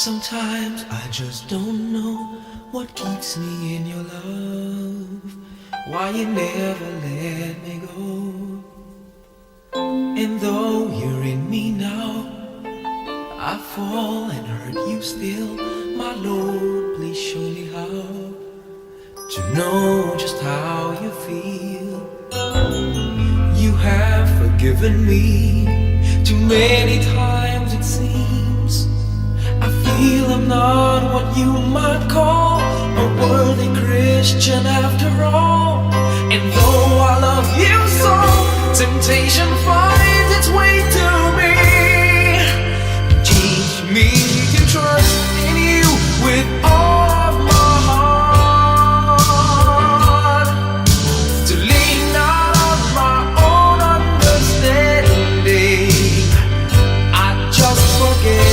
Sometimes I just don't know what keeps me in your love, why you never let me go. And though you're in me now, I fall and hurt you still. My Lord, please show me how to know just how you feel. You have forgiven me too many times it seems. I feel I'm not what you might call a worthy Christian after all. And though I love you so, temptation finds its way to me. Teach me to trust in you with all of my heart, to lean not on my own understanding. I just forget.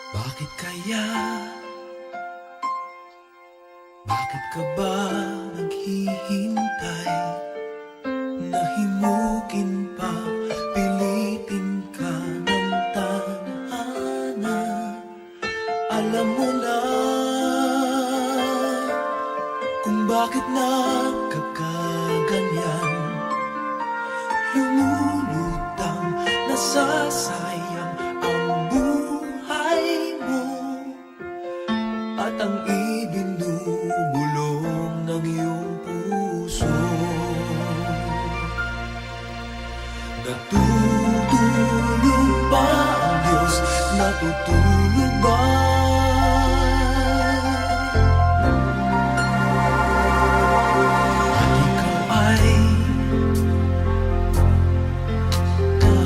Bakit kaya? Bakit ka ba naghihintay? Nahimukin pa, pilit ang ibinubulong ng iyong puso. Natutulog ba ang Diyos? Natutulog ba? At ikaw ay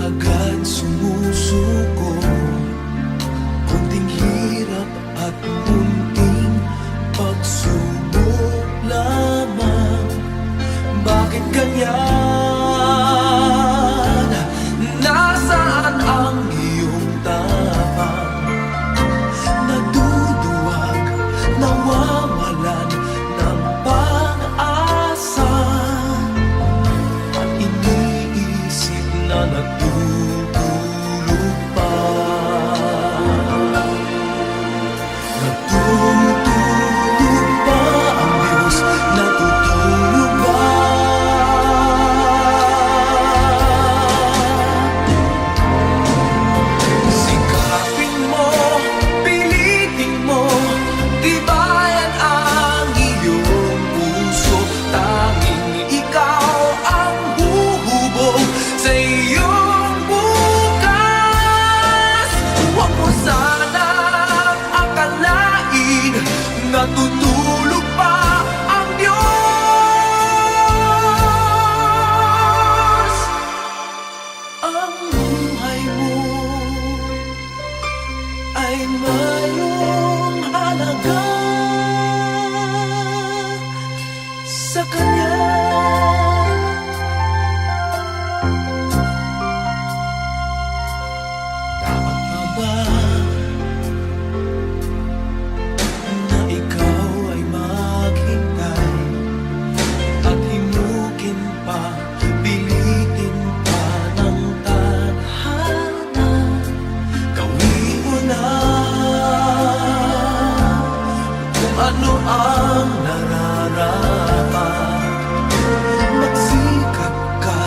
agad sumusuko. Kunting hirap at munting pagsubok lamang. Bakit ganyan? Nasaan ang iyong tapang? Naduduwag, nawawalan ng pag-asa. At iniisip na natutulog pa. Natutulog ba ang Diyos? Natutulog ba? Sikapin mo, pilitin mo, tibayan ang iyong puso. Tanging ikaw ang huhubog sa iyong bukas. Huwag mo sanang akalain natutulog pa ang Diyos. Ang buhay mo ay mayroong halaga sa Kanya. Dapat pa ba na ikaw ay maghintay at himukin pa, pilitin pa ng tadhana? Gawin mo na kung ano ang nararapat. Magsikap ka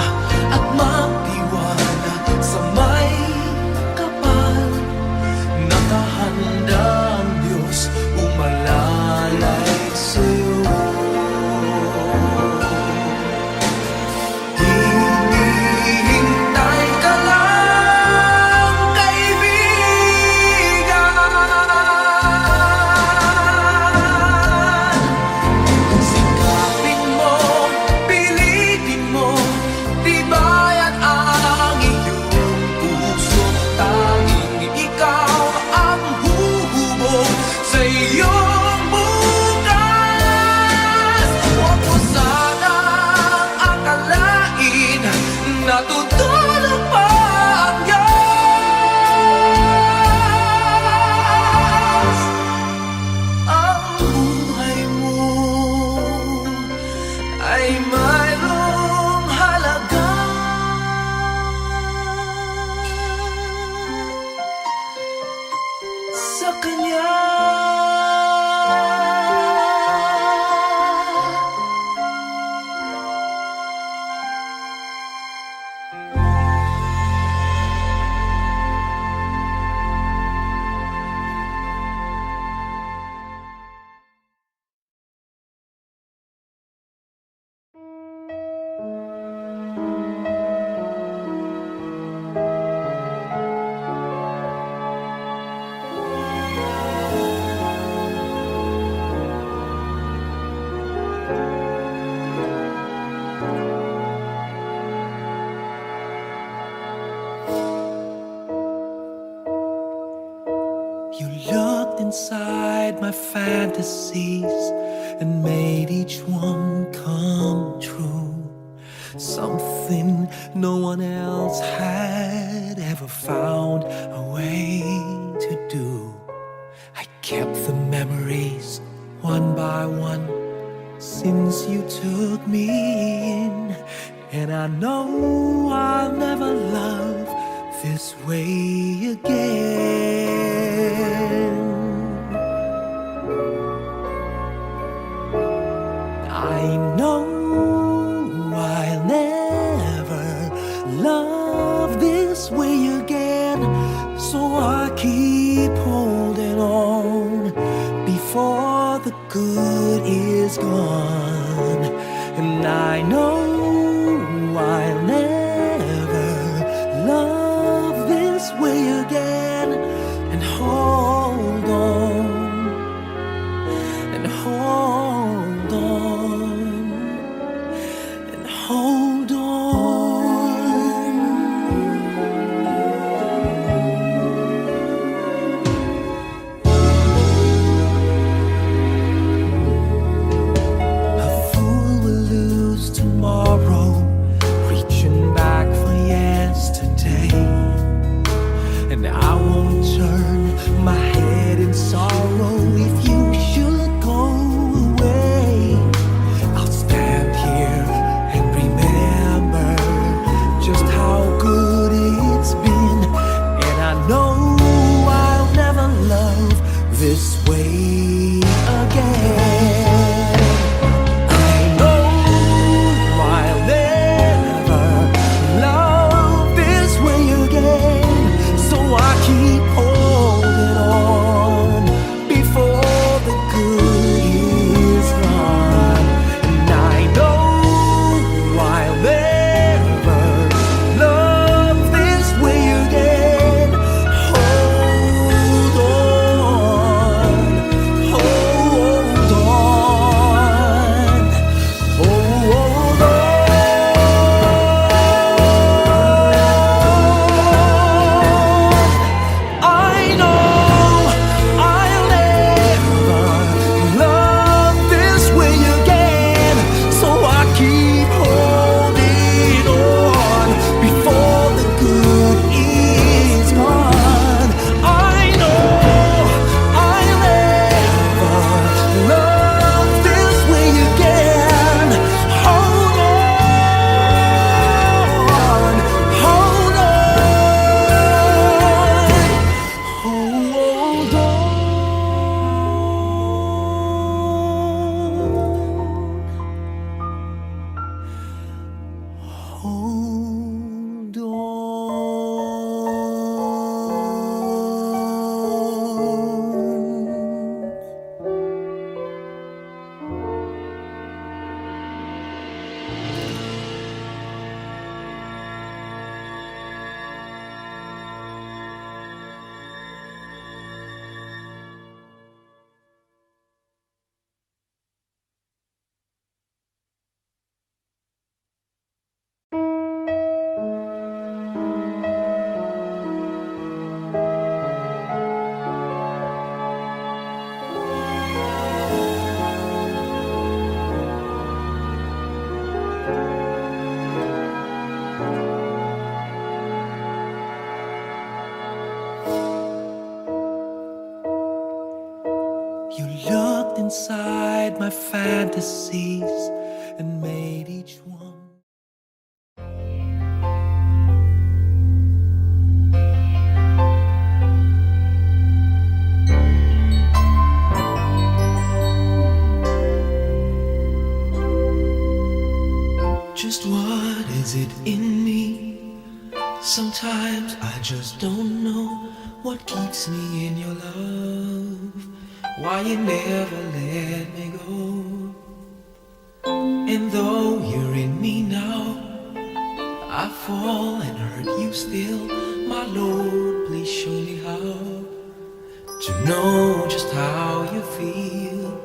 at magtiwala sa may kapal. Nakahanda ang Diyos umalalay sa'yo. Hinihintay ka lang, kaibigan. Sikapin mo, pilitin mo, tibayan ang iyong puso. Tanging ikaw ang huhubog sa iyong bukas. Huwag mo sanang akalain natutulog pa ang Diyos. Ang buhay mo ay mayroong halaga sa Kanya. You looked inside my fantasies and made each one come true. Something no one else had ever found a way to do. I kept the memories one by one since you took me in, and I know I'll never love this way again. I know I'll never love this way again, so I keep holding on before good is gone. And I know I'll never love this way again. And hold on, and hold on, and hold on. A fool will lose tomorrow, reaching back for yesterday. And I won't turn my head in sorrow if you should go away. I'll stand here and remember just how good it's been. And I know I'll never love this way again. I know I'll never love this way again. So I keep holding on before the good is gone. And I know I'll never love this way again. Hold on, hold on, hold on. I know I'll never love this way again. So I keep holding on before the good is gone. I know I'll never love this way again. Hold on, hold on, hold on. Hold on. You looked inside my fantasies and made each one. Just what is it in me? Sometimes I just don't know what keeps me in your love. Why you never let me go. And though you're in me now, I fall and hurt you still. My Lord, please show me how to know just how you feel.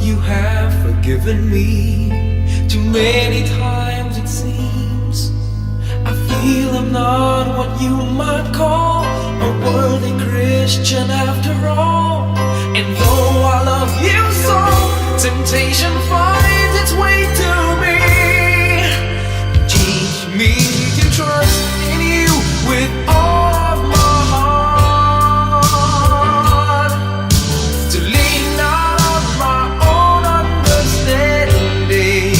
You have forgiven me too many times it seems. I feel I'm not what you might call a worthy Christian after all. And though I love you so, temptation finds its way to me. Teach me to trust in you with all of my heart, to lean not on my own understanding.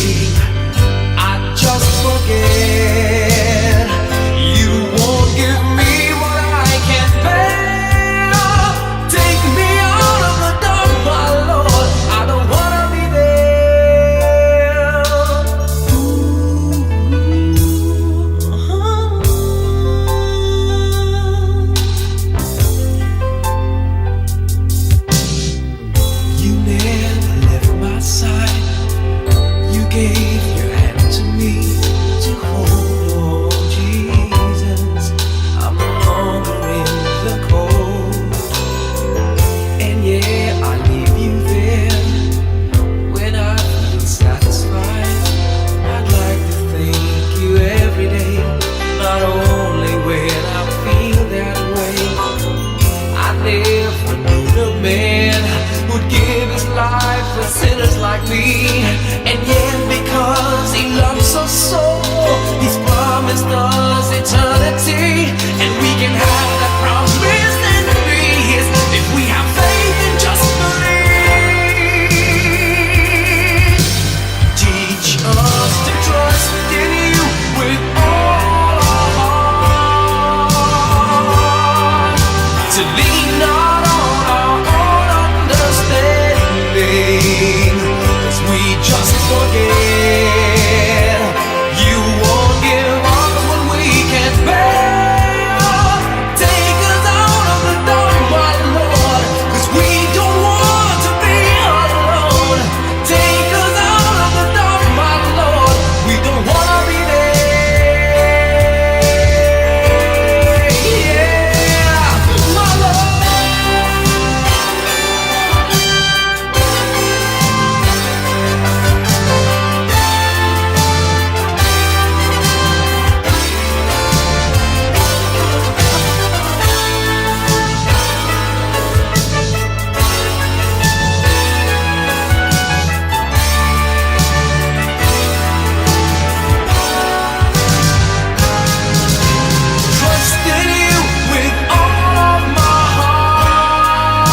I just forget. You won't give me what I can't bear. Take never knew the man who'd give his life for sinners like me. And yet because he loves us so, he's promised us eternity. And we can have that promise and peace if we have faith and just believe. Teach us to trust in you with all our heart, to lean not on our own understanding, 'cause we just forget. You won't give us what we can't bear. Take us out of the dark, my Lord, 'cause we don't want to be alone. Take us out of the dark, my Lord, we don't want to be there. Yeah, my Lord. Trust in you with all of my heart.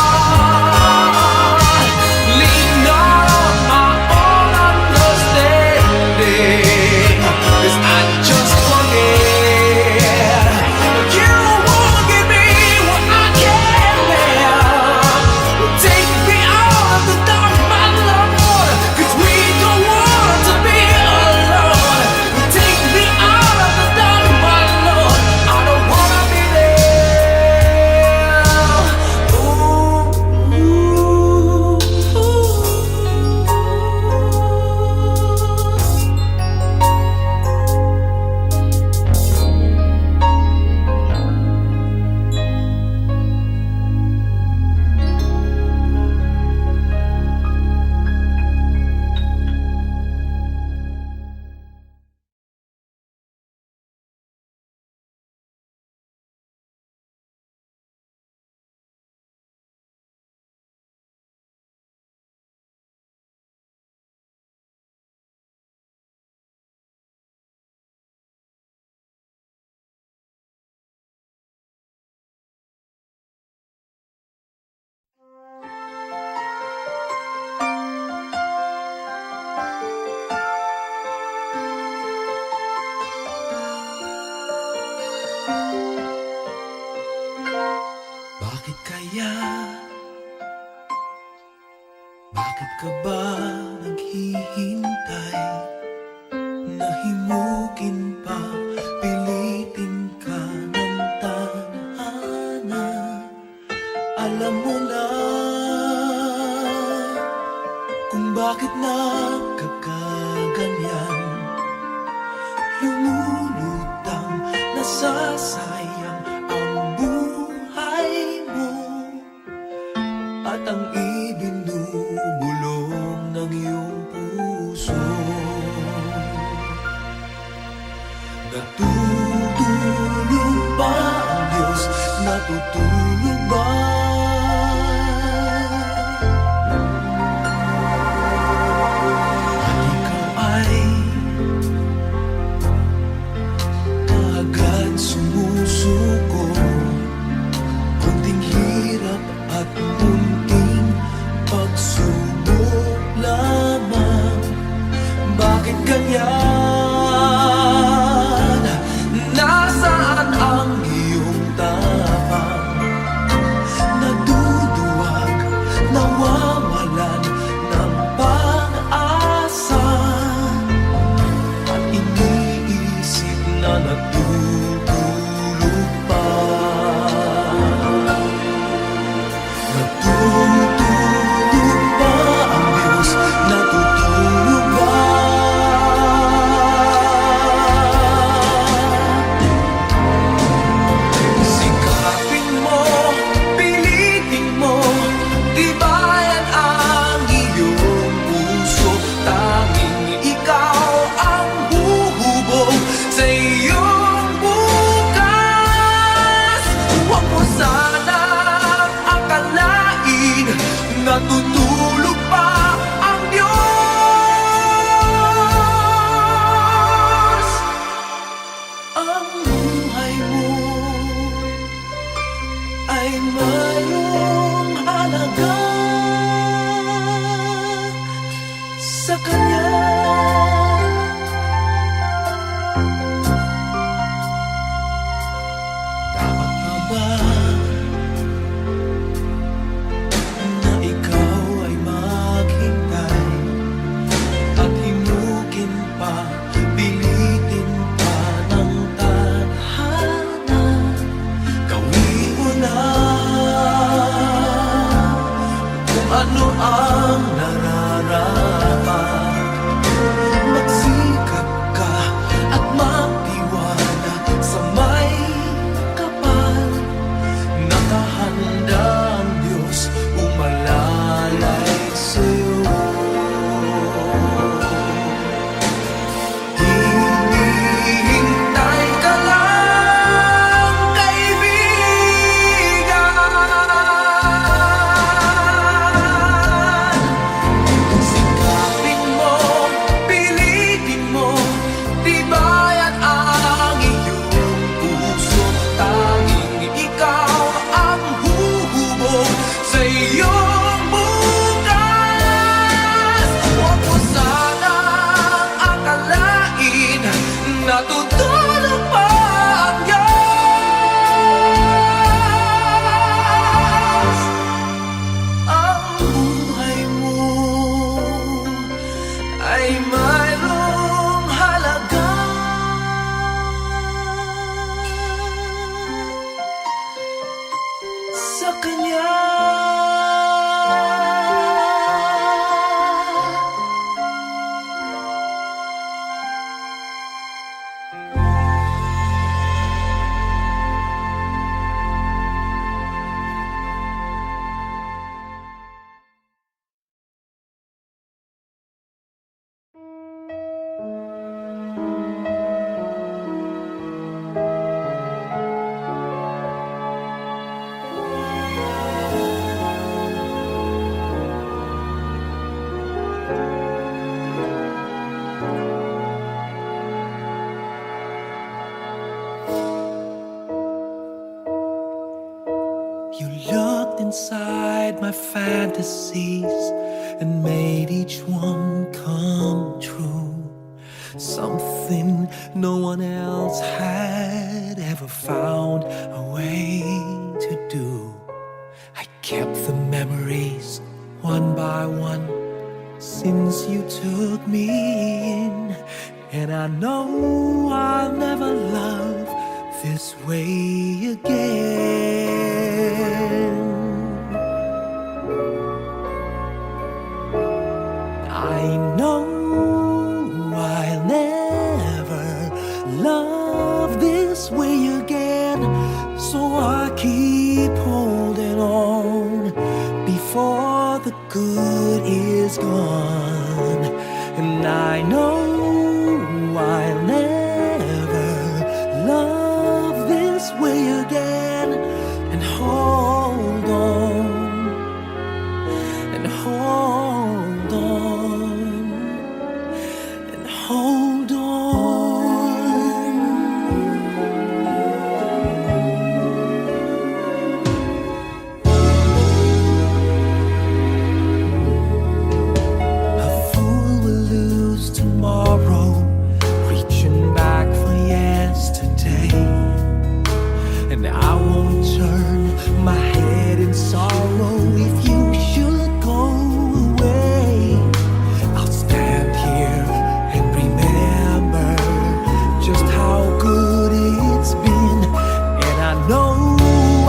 Lean not on my own understanding, 'cause I just forget. You won't give me what I can't bear. Take me out of the dark, my Lord, 'cause we don't want to be alone. Take me out of the dark, my Lord, I don't wanna be there. Bakit kaya? Bakit ka ba naghihintay? Nahimukin pa, pilitin ka ng tadhana. Alam mo na kung bakit nagkakaganyan. Lumulutang, nasasayang ang buhay mo at ang ibinubulong ng iyong puso. Natutulog ba ang Diyos? Natutulog ba? At ikaw ay kaagad sumusuko. Kunting hirap at kunting pagsubok lamang. Bakit ganyan? Nasaan ang iyong tapang? ay mayroong halaga sa kanya. Dapat pa ba na ikaw ay maghintay at himukin pa, pilitin pa ng tadhana? Gawin mo na kung ano ang nararapat. Magsikap ka at magtiwala sa may kapal. Nakahanda ang Diyos umalalay sa'yo. Hinihintay ka lang, kaibigan. Sikapin mo, pilitin mo, tibayan ang iyong puso. Tanging ikaw ang huhubog sa iyong bukas. Huwag mo sanang akalain na tutulog pa ang Diyos. Ang buhay mo ay mayroong halaga sa Kanya. You looked inside my fantasies and made each one come true. Something no one else had ever found a way to do. I kept the memories one by one since you took me in, and I know I'll never love this way again. I know I'll never love this way again, so I keep holding on before the good is gone. And I know I'll never love this way again, and hold on, and hold on, and hold on. A fool will lose tomorrow, reaching back for yesterday. And I won't turn my head in sorrow if you should go away. I'll stand here and remember just how good it's been, and I know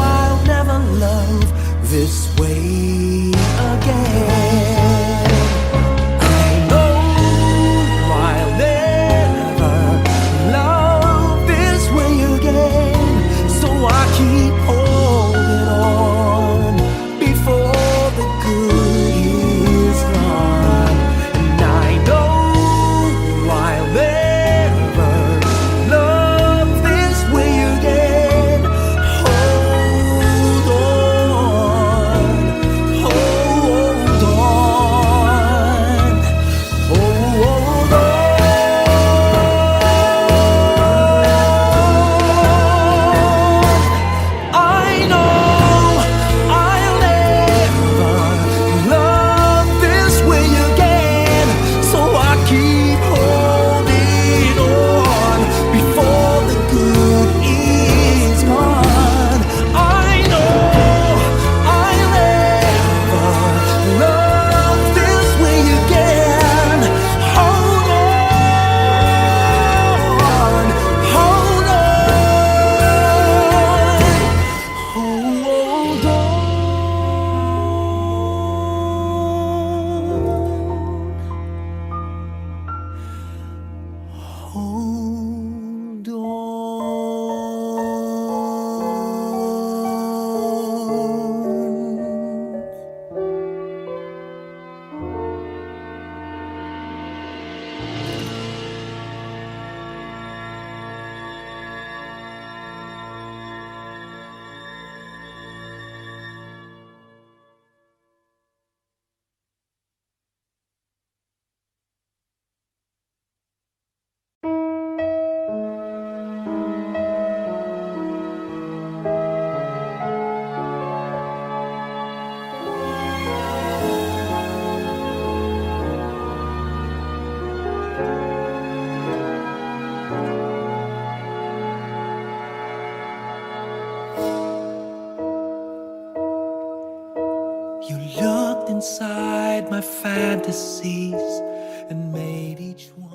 I'll never love this way again. I know I'll never love this way again, so I keep holding on before the good is gone. And I know I'll never love this way again. Hold on, hold on. You looked inside my fantasies and made each one.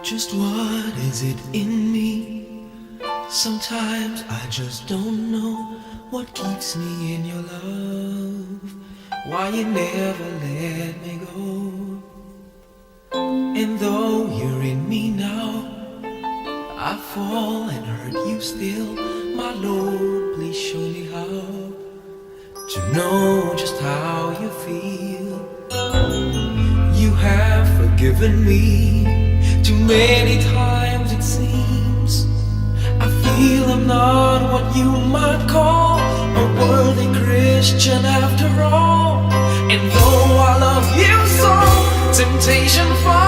Just what is it in me? Sometimes I just don't know what keeps me in your love. Why you never let me go. And though you're in me now, I fall and hurt you still. My Lord, please show me how to know just how you feel. You have forgiven me too many times it seems. I feel I'm not what you might call a worthy Christian after all. And though I love you so, temptation finds